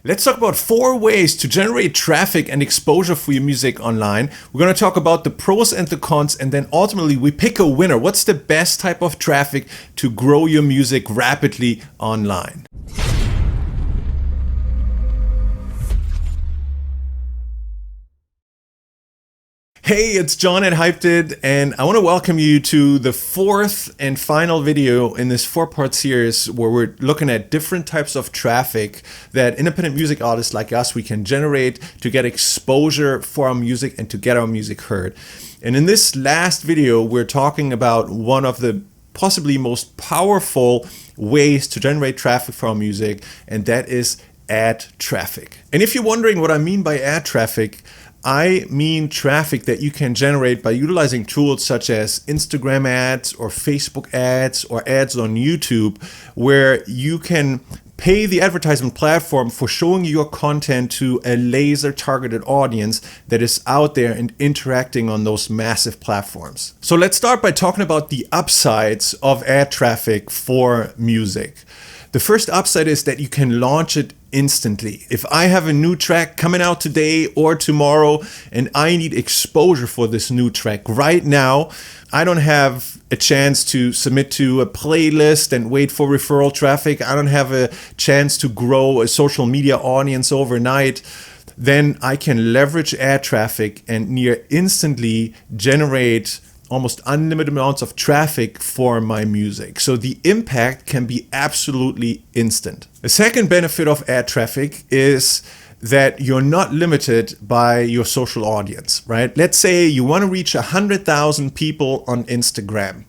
Let's talk about 4 ways to generate traffic and exposure for your music online. We're going to talk about the pros and the cons, and then ultimately we pick a winner. What's the best type of traffic to grow your music rapidly online? Hey, it's John at Hyped, and I want to welcome you to the 4th and final video in this 4-part series where we're looking at different types of traffic that independent music artists like us, we can generate to get exposure for our music and to get our music heard. And in this last video, we're talking about one of the possibly most powerful ways to generate traffic for our music, and that is ad traffic. And if you're wondering what I mean by ad traffic, I mean traffic that you can generate by utilizing tools such as Instagram ads or Facebook ads or ads on YouTube, where you can pay the advertisement platform for showing your content to a laser targeted audience that is out there and interacting on those massive platforms. So let's start by talking about the upsides of ad traffic for music. The first upside is that you can launch it instantly. If I have a new track coming out today or tomorrow and I need exposure for this new track right now, I don't have a chance to submit to a playlist and wait for referral traffic. I don't have a chance to grow a social media audience overnight. Then I can leverage ad traffic and near instantly generate almost unlimited amounts of traffic for my music. So the impact can be absolutely instant. The second benefit of ad traffic is that you're not limited by your social audience, right? Let's say you want to reach 100,000 people on Instagram,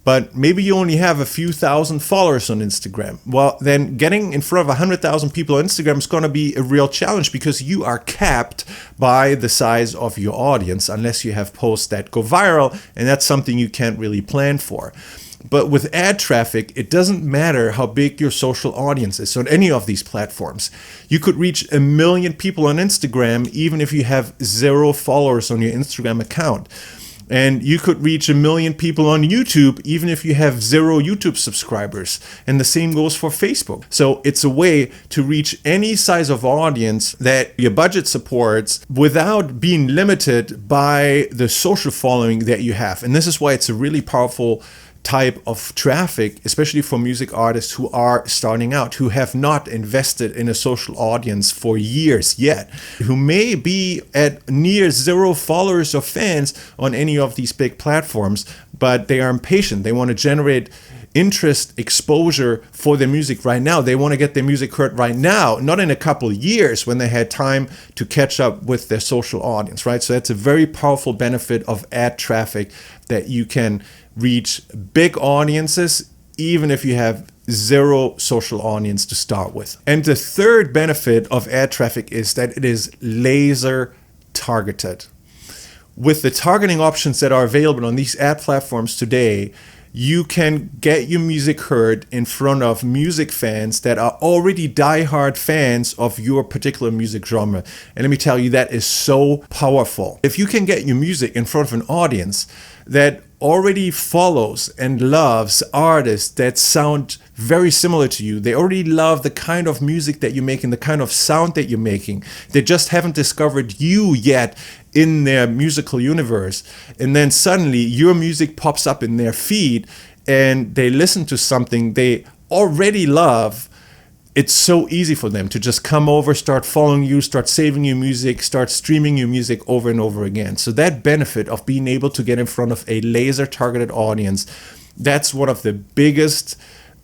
but maybe you only have a few thousand followers on Instagram. Well, then getting in front of 100,000 people on Instagram is going to be a real challenge because you are capped by the size of your audience unless you have posts that go viral, and that's something you can't really plan for. But with ad traffic, it doesn't matter how big your social audience is on any of these platforms. You could reach 1 million people on Instagram even if you have 0 followers on your Instagram account. And you could reach 1 million people on YouTube even if you have 0 YouTube subscribers. And the same goes for Facebook. So it's a way to reach any size of audience that your budget supports without being limited by the social following that you have. And this is why it's a really powerful type of traffic, especially for music artists who are starting out, who have not invested in a social audience for years yet, who may be at near 0 followers or fans on any of these big platforms, but they are impatient. They want to generate interest, exposure for their music right now. They want to get their music heard right now, not in a couple of years when they had time to catch up with their social audience, right? So that's a very powerful benefit of ad traffic, that you can reach big audiences even if you have 0 social audience to start with. And the third benefit of ad traffic is that it is laser targeted. With the targeting options that are available on these ad platforms today, you can get your music heard in front of music fans that are already diehard fans of your particular music genre. And let me tell you, that is so powerful. If you can get your music in front of an audience that already follows and loves artists that sound very similar to you, they already love the kind of music that you make and the kind of sound that you're making, they just haven't discovered you yet in their musical universe, and then suddenly your music pops up in their feed and they listen to something they already love, it's so easy for them to just come over, start following you, start saving your music, start streaming your music over and over again. So that benefit of being able to get in front of a laser targeted audience, that's one of the biggest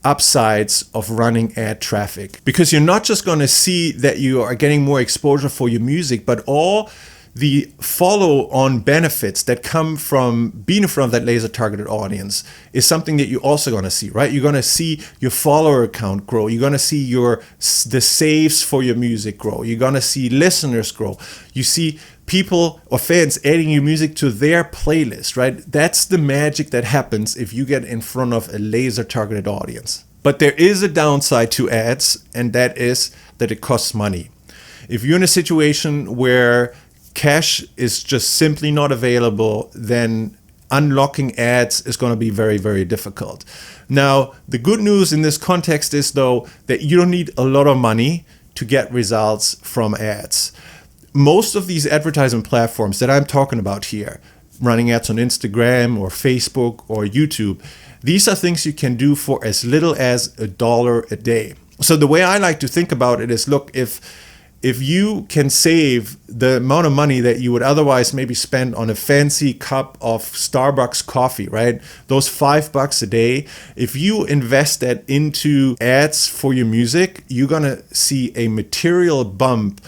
upsides of running ad traffic, because you're not just going to see that you are getting more exposure for your music, but all the follow-on benefits that come from being in front of that laser targeted audience is something that you're also going to see, right? You're going to see your follower count grow. You're going to see the saves for your music grow. You're going to see listeners grow. You see people or fans adding your music to their playlist, right? That's the magic that happens if you get in front of a laser targeted audience. But there is a downside to ads, and that is that it costs money. If you're in a situation where cash is just simply not available, then unlocking ads is going to be very, very difficult. Now, the good news in this context is, though, that you don't need a lot of money to get results from ads. Most of these advertising platforms that I'm talking about here, running ads on Instagram or Facebook or YouTube, these are things you can do for as little as $1 a day. So the way I like to think about it is, look, if you can save the amount of money that you would otherwise maybe spend on a fancy cup of Starbucks coffee, right? Those $5 a day, if you invest that into ads for your music, you're gonna see a material bump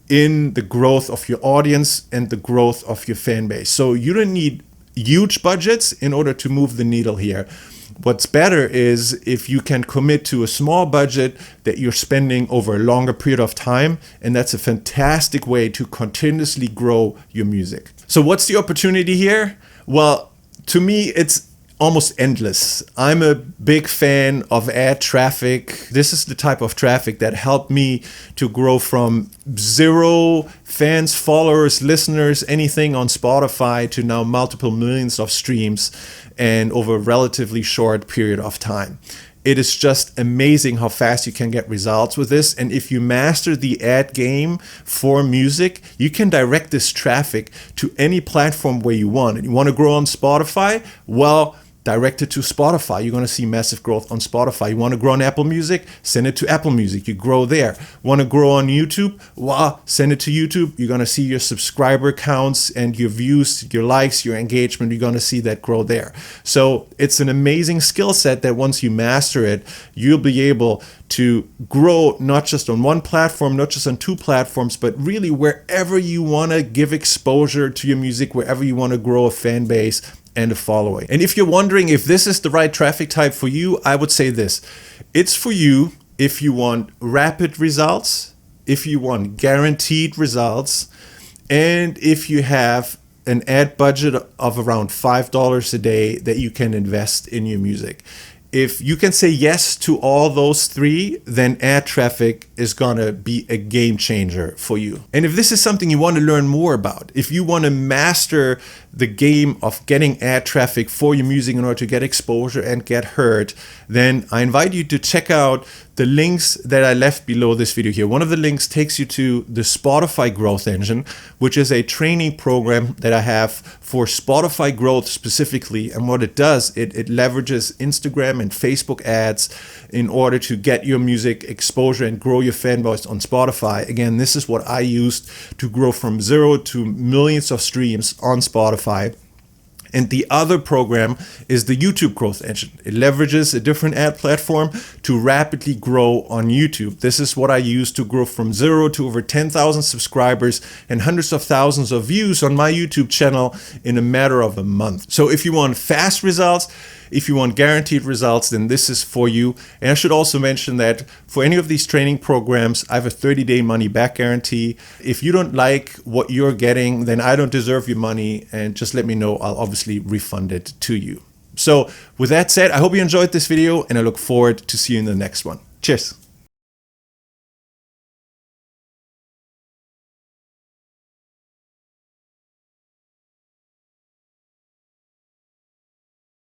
in the growth of your audience and the growth of your fan base. So you don't need huge budgets in order to move the needle here. What's better is if you can commit to a small budget that you're spending over a longer period of time, and that's a fantastic way to continuously grow your music. So what's the opportunity here? Well, to me, it's almost endless. I'm a big fan of ad traffic. This is the type of traffic that helped me to grow from 0 fans, followers, listeners, anything on Spotify to now multiple millions of streams and over a relatively short period of time. It is just amazing how fast you can get results with this. And if you master the ad game for music, you can direct this traffic to any platform where you want. And you want to grow on Spotify? Well, direct it to Spotify. You're going to see massive growth on Spotify. You want to grow on Apple Music? Send it to Apple Music. You grow there. Want to grow on YouTube? Well, send it to YouTube. You're going to see your subscriber counts and your views, your likes, your engagement. You're going to see that grow there. So it's an amazing skill set that once you master it, you'll be able to grow not just on one platform, not just on 2 platforms, but really wherever you want to give exposure to your music, wherever you want to grow a fan base and a following. And if you're wondering if this is the right traffic type for you, I would say this. It's for you if you want rapid results, if you want guaranteed results, and if you have an ad budget of around $5 a day that you can invest in your music. If you can say yes to all those 3, then ad traffic is gonna be a game changer for you. And if this is something you want to learn more about, if you want to master the game of getting ad traffic for your music in order to get exposure and get heard, then I invite you to check out the links that I left below this video here. One of the links takes you to the Spotify Growth Engine, which is a training program that I have for Spotify growth specifically. And what it does, it leverages Instagram and Facebook ads in order to get your music exposure and grow your fan base on Spotify. Again, this is what I used to grow from 0 to millions of streams on Spotify. And the other program is the YouTube Growth Engine. It leverages a different ad platform to rapidly grow on YouTube. This is what I use to grow from 0 to over 10,000 subscribers and hundreds of thousands of views on my YouTube channel in a matter of a month. So if you want fast results, if you want guaranteed results, then this is for you. And I should also mention that for any of these training programs, I have a 30-day money-back guarantee. If you don't like what you're getting, then I don't deserve your money, and just let me know. I'll obviously refund it to you. So with that said, I hope you enjoyed this video, and I look forward to seeing you in the next one. Cheers.